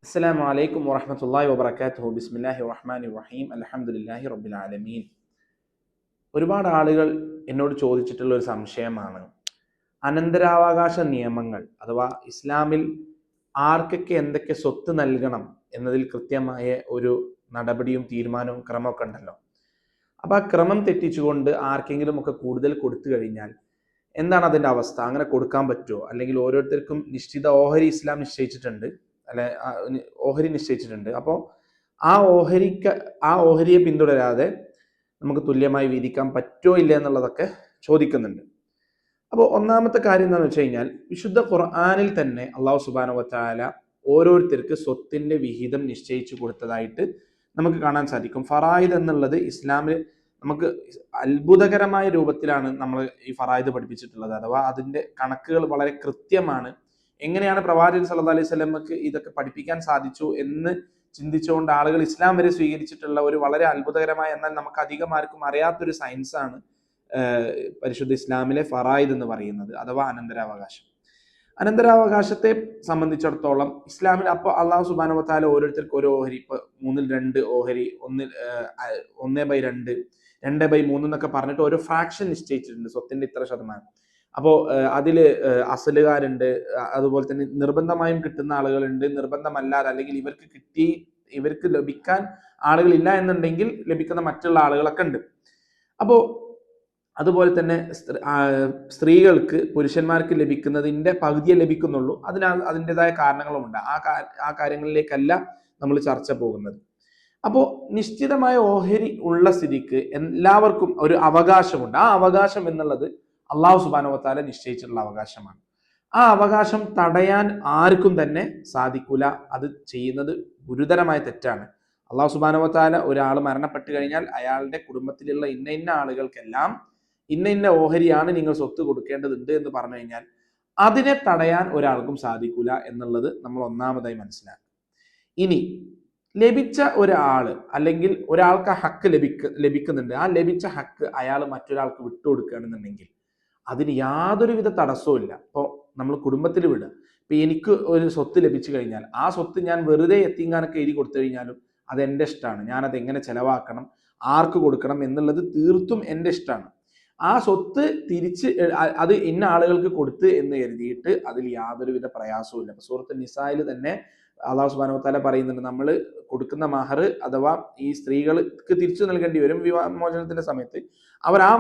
അസ്സലാമു അലൈക്കും വറഹ്മത്തുള്ളാഹി വബറകാതുഹു. ബിസ്മില്ലാഹിർ റഹ്മാനിർ റഹീം. അൽഹംദുലില്ലാഹി റബ്ബിൽ ആലമീൻ. ഒരുപാട് ആളുകൾ എന്നോട് ചോദിച്ചിട്ടുള്ള ഒരു സംശയമാണ് അനന്തരാവകാശ നിയമങ്ങൾ, അഥവാ ഇസ്ലാമിൽ ആർക്കൊക്കെ എന്തൊക്കെ സ്വത്ത് നൽകണം എന്നതിൽ കൃത്യമായ ഒരു നടപടിയും തീരുമാനവും ക്രമമൊക്കെ ഉണ്ടല്ലോ. അപ്പോൾ ആ ക്രമം തെറ്റിച്ചുകൊണ്ട് ആർക്കെങ്കിലും ഒക്കെ കൂടുതൽ കൊടുത്തു കഴിഞ്ഞാൽ എന്താണ് അതിൻ്റെ അവസ്ഥ? അങ്ങനെ കൊടുക്കാൻ പറ്റുമോ? അല്ലെങ്കിൽ ഓരോരുത്തർക്കും നിശ്ചിത ഓഹരി ഇസ്ലാം നിശ്ചയിച്ചിട്ടുണ്ട്, അല്ലെ? ഓഹരി നിശ്ചയിച്ചിട്ടുണ്ട്. അപ്പോൾ ആ ഓഹരിയെ പിന്തുടരാതെ നമുക്ക് തുല്യമായി വീതിക്കാൻ പറ്റുമോ ഇല്ല എന്നുള്ളതൊക്കെ ചോദിക്കുന്നുണ്ട്. അപ്പോൾ ഒന്നാമത്തെ കാര്യം എന്താണെന്ന് വെച്ച് കഴിഞ്ഞാൽ, വിശുദ്ധ ഖുർആനിൽ തന്നെ അള്ളാഹു സുബ്ഹാനഹു വ തആല ഓരോരുത്തർക്ക് സ്വത്തിന്റെ വിഹിതം നിശ്ചയിച്ചു കൊടുത്തതായിട്ട് നമുക്ക് കാണാൻ സാധിക്കും. ഫറായിദ് എന്നുള്ളത് ഇസ്ലാമിൽ നമുക്ക് അത്ഭുതകരമായ രൂപത്തിലാണ് നമ്മൾ ഈ ഫറായിദ് പഠിപ്പിച്ചിട്ടുള്ളത്. അഥവാ അതിന്റെ കണക്കുകൾ വളരെ കൃത്യമാണ്. എങ്ങനെയാണ് പ്രവാചകൻ സല്ലല്ലാഹു അലൈഹി വസല്ലമക്ക് ഇതൊക്കെ പഠിപ്പിക്കാൻ സാധിച്ചു എന്ന് ചിന്തിച്ചുകൊണ്ട് ആളുകൾ ഇസ്ലാം വരെ സ്വീകരിച്ചിട്ടുള്ള ഒരു വളരെ അത്ഭുതകരമായ, എന്നാൽ നമുക്ക് അധികം ആർക്കും അറിയാത്തൊരു സയൻസാണ് പരിശുദ്ധ ഇസ്ലാമിലെ ഫറായിദ് എന്ന് പറയുന്നത്, അഥവാ അനന്തരാവകാശം. അനന്തരാവകാശത്തെ സംബന്ധിച്ചിടത്തോളം ഇസ്ലാമിൽ അപ്പോൾ അള്ളാഹു സുബ്ഹാനഹു വ തആല ഓരോരുത്തർക്ക് ഓരോ ഓഹരി, ഇപ്പൊ 1/2 ഓഹരി, 1/2, 2/3 എന്നൊക്കെ പറഞ്ഞിട്ട് ഓരോ ഫ്രാക്ഷൻ നിശ്ചയിച്ചിട്ടുണ്ട്, സ്വത്തിന്റെ ഇത്ര ശതമാനം. അപ്പോൾ അതിൽ അസലുകാരുണ്ട്, അതുപോലെ തന്നെ നിർബന്ധമായും കിട്ടുന്ന ആളുകളുണ്ട്, നിർബന്ധമല്ലാതെ അല്ലെങ്കിൽ ഇവർക്ക് ലഭിക്കാൻ ആളുകളില്ല എന്നുണ്ടെങ്കിൽ ലഭിക്കുന്ന മറ്റുള്ള ആളുകളൊക്കെ ഉണ്ട്. അപ്പോൾ അതുപോലെ തന്നെ സ്ത്രീകൾക്ക് പുരുഷന്മാർക്ക് ലഭിക്കുന്നതിൻ്റെ പകുതിയെ ലഭിക്കുന്നുള്ളൂ. അതിൻ്റെതായ കാരണങ്ങളുമുണ്ട്. ആ കാര്യങ്ങളിലേക്കല്ല നമ്മൾ ചർച്ച പോകുന്നത്. അപ്പോൾ നിശ്ചിതമായ ഓഹരി ഉള്ള സ്ഥിതിക്ക് എല്ലാവർക്കും ഒരു അവകാശമുണ്ട്. ആ അവകാശം എന്നുള്ളത് അള്ളാഹു സുബ്ഹാനഹു വ തആല നിശ്ചയിച്ചിട്ടുള്ള അവകാശമാണ്. ആ അവകാശം തടയാൻ ആർക്കും തന്നെ സാധിക്കൂല. അത് ചെയ്യുന്നത് ഗുരുതരമായ തെറ്റാണ്. അള്ളാഹു സുബ്ഹാനഹു വ തആല ഒരാൾ മരണപ്പെട്ടു കഴിഞ്ഞാൽ അയാളുടെ കുടുംബത്തിലുള്ള ഇന്ന ആളുകൾക്കെല്ലാം ഇന്ന ഓഹരിയാണ് നിങ്ങൾ സ്വത്ത് കൊടുക്കേണ്ടതുണ്ട് എന്ന് പറഞ്ഞു കഴിഞ്ഞാൽ അതിനെ തടയാൻ ഒരാൾക്കും സാധിക്കൂല എന്നുള്ളത് നമ്മൾ ഒന്നാമതായി മനസ്സിലാക്കുക. ഇനി ലഭിച്ച ഒരാള് അല്ലെങ്കിൽ ഒരാൾക്ക് ഹക്ക് ലഭിക്കുന്നുണ്ട്, ആ ലഭിച്ച ഹക്ക് അയാൾ മറ്റൊരാൾക്ക് വിട്ടുകൊടുക്കുകയാണെന്നുണ്ടെങ്കിൽ അതിന് യാതൊരുവിധ തടസ്സവും ഇല്ല. ഇപ്പോൾ നമ്മൾ കുടുംബത്തിൽ വിടുക, ഇപ്പൊ എനിക്ക് ഒരു സ്വത്ത് ലഭിച്ചു കഴിഞ്ഞാൽ ആ സ്വത്ത് ഞാൻ വെറുതെ എത്തിങ്ങാനൊക്കെ എഴുതി കൊടുത്തു കഴിഞ്ഞാലും അത് എൻ്റെ ഇഷ്ടമാണ്. ഞാനത് എങ്ങനെ ചെലവാക്കണം, ആർക്ക് കൊടുക്കണം എന്നുള്ളത് തീർത്തും എൻ്റെ ഇഷ്ടമാണ്. ആ സ്വത്ത് തിരിച്ച് അത് ഇന്ന ആളുകൾക്ക് കൊടുത്ത് എന്ന് കരുതിയിട്ട് അതിൽ യാതൊരുവിധ പ്രയാസവും ഇല്ല. സൂറത്തുൽ നിസായിൽ തന്നെ അല്ലാഹു സുബ്ഹാനഹു വ തആല പറയുന്നുണ്ട്, നമ്മൾ കൊടുക്കുന്ന മഹർ അഥവാ ഈ സ്ത്രീകൾക്ക് തിരിച്ചു നൽകേണ്ടി വരും വിവാഹമോചനത്തിന്റെ സമയത്ത്. അവർ ആ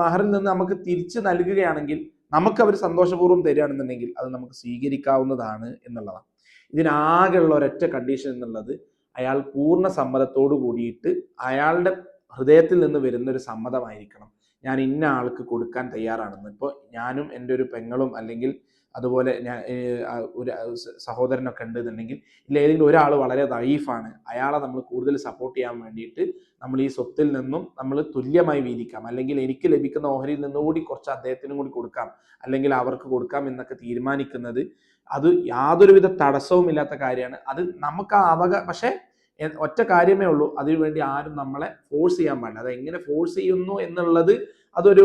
മഹറിൽ നിന്ന് നമുക്ക് തിരിച്ചു നൽകുകയാണെങ്കിൽ, നമുക്ക് അവർ സന്തോഷപൂർവ്വം തരികയാണെന്നുണ്ടെങ്കിൽ അത് നമുക്ക് സ്വീകരിക്കാവുന്നതാണ് എന്നുള്ളതാണ്. ഇതിനാകെയുള്ള ഒരൊറ്റ കണ്ടീഷൻ എന്നുള്ളത് അയാൾ പൂർണ്ണ സമ്മതത്തോടു കൂടിയിട്ട് അയാളുടെ ഹൃദയത്തിൽ നിന്ന് വരുന്ന ഒരു സമ്മതമായിരിക്കണം, ഞാൻ ഇന്ന ആൾക്ക് കൊടുക്കാൻ തയ്യാറാണെന്ന്. ഇപ്പോൾ ഞാനും എൻ്റെ ഒരു പെങ്ങളും അല്ലെങ്കിൽ അതുപോലെ ഞാൻ ഒരു സഹോദരനൊക്കെ ഉണ്ട് എന്നുണ്ടെങ്കിൽ, ഇല്ല ഏതെങ്കിലും ഒരാൾ വളരെ ദഈഫാണ്, അയാളെ നമ്മൾ കൂടുതൽ സപ്പോർട്ട് ചെയ്യാൻ വേണ്ടിയിട്ട് നമ്മൾ ഈ സ്വത്തിൽ നിന്നും നമ്മൾ തുല്യമായി വീതിക്കാം, അല്ലെങ്കിൽ എനിക്ക് ലഭിക്കുന്ന ഓഹരിയിൽ നിന്നുകൂടി കുറച്ച് അദ്ദേഹത്തിനും കൂടി കൊടുക്കാം, അല്ലെങ്കിൽ അവർക്ക് കൊടുക്കാം എന്നൊക്കെ തീരുമാനിക്കുന്നത് അത് യാതൊരുവിധ തടസ്സവും ഇല്ലാത്ത കാര്യമാണ്. അത് നമുക്ക് പക്ഷേ ഒറ്റ കാര്യമേ ഉള്ളൂ, അതിനുവേണ്ടി ആരും നമ്മളെ ഫോഴ്സ് ചെയ്യാൻ പാടില്ല. അത് എങ്ങനെ ഫോഴ്സ് ചെയ്യുന്നു എന്നുള്ളത് അതൊരു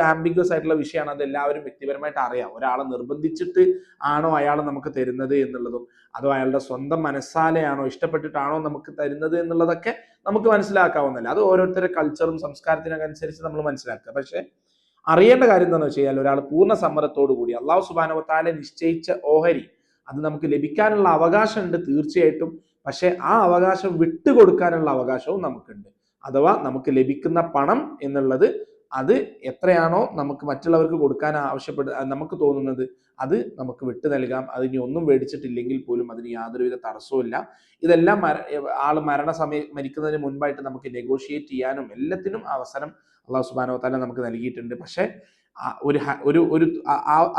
ആംബിഗ്വസ് ആയിട്ടുള്ള വിഷയമാണ്. അത് എല്ലാവരും വ്യക്തിപരമായിട്ട് അറിയാം. ഒരാളെ നിർബന്ധിച്ചിട്ട് ആണോ അയാൾ നമുക്ക് തരുന്നത് എന്നുള്ളതും, അതോ അയാളുടെ സ്വന്തം മനസ്സാലെയാണോ ഇഷ്ടപ്പെട്ടിട്ടാണോ നമുക്ക് തരുന്നത് എന്നുള്ളതൊക്കെ നമുക്ക് മനസ്സിലാക്കാവുന്നതല്ല. അത് ഓരോരുത്തരുടെ കൾച്ചറും സംസ്കാരത്തിനൊക്കെ അനുസരിച്ച് നമ്മൾ മനസ്സിലാക്കുക. പക്ഷെ അറിയേണ്ട കാര്യം എന്താണെന്ന് വെച്ച് കഴിഞ്ഞാൽ, ഒരാൾ പൂർണ്ണ സമ്മതത്തോടു കൂടി അല്ലാഹു സുബ്ഹാനഹു വ തആല നിശ്ചയിച്ച ഓഹരി അത് നമുക്ക് ലഭിക്കാനുള്ള അവകാശമുണ്ട് തീർച്ചയായിട്ടും. പക്ഷെ ആ അവകാശം വിട്ടുകൊടുക്കാനുള്ള അവകാശവും നമുക്കുണ്ട്. അഥവാ നമുക്ക് ലഭിക്കുന്ന പണം എന്നുള്ളത് അത് എത്രയാണോ നമുക്ക് മറ്റുള്ളവർക്ക് കൊടുക്കാൻ നമുക്ക് തോന്നുന്നത് അത് നമുക്ക് വിട്ടു നൽകാം. അതിനി ഒന്നും മേടിച്ചിട്ടില്ലെങ്കിൽ പോലും അതിന് യാതൊരുവിധ തടസ്സവും ഇല്ല. ഇതെല്ലാം മരിക്കുന്നതിന് മുൻപായിട്ട് നമുക്ക് നെഗോഷിയേറ്റ് ചെയ്യാനും എല്ലാത്തിനും അവസരം അല്ലാഹു സുബ്ഹാനഹു വ തആല നമുക്ക് നൽകിയിട്ടുണ്ട്. പക്ഷെ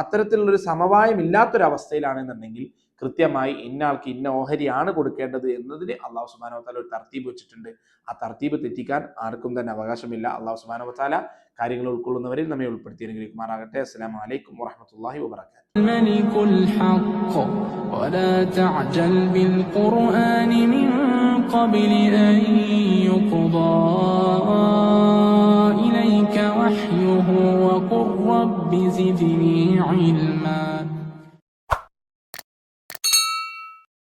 അത്തരത്തിലുള്ളൊരു സമവായം ഇല്ലാത്തൊരവസ്ഥയിലാണെന്നുണ്ടെങ്കിൽ കൃത്യമായി ഇന്ന ആൾക്ക് ഇന്ന ഓഹരിയാണ് കൊടുക്കേണ്ടത് എന്നതിന് അല്ലാഹു സുബ്ഹാനഹു വ തആല ഒരു തർത്തീബ് വെച്ചിട്ടുണ്ട്. ആ തർത്തീബ് തെറ്റിക്കാൻ ആർക്കും തന്നെ അവകാശമില്ല. അല്ലാഹു സുബ്ഹാനഹു വ തആല കാര്യങ്ങൾ ഉൾക്കൊള്ളുന്നവരിൽ നമ്മെ ഉൾപ്പെടുത്തി അനുഗ്രഹിക്കുമാറാകട്ടെ. അസ്സലാമു അലൈക്കും വറഹ്മത്തുള്ളാഹി വബറകാതുഹു. മലികുൽ ഹഖ് വലാ തഅജൽ ബിൽ ഖുർആനി മിൻ ഖബ്ലി അൻ യുഖ്ദാ ഇലൈക വഹ്യുഹു വഖുർ റബ്ബി സിദ്നി ഇൽമാ.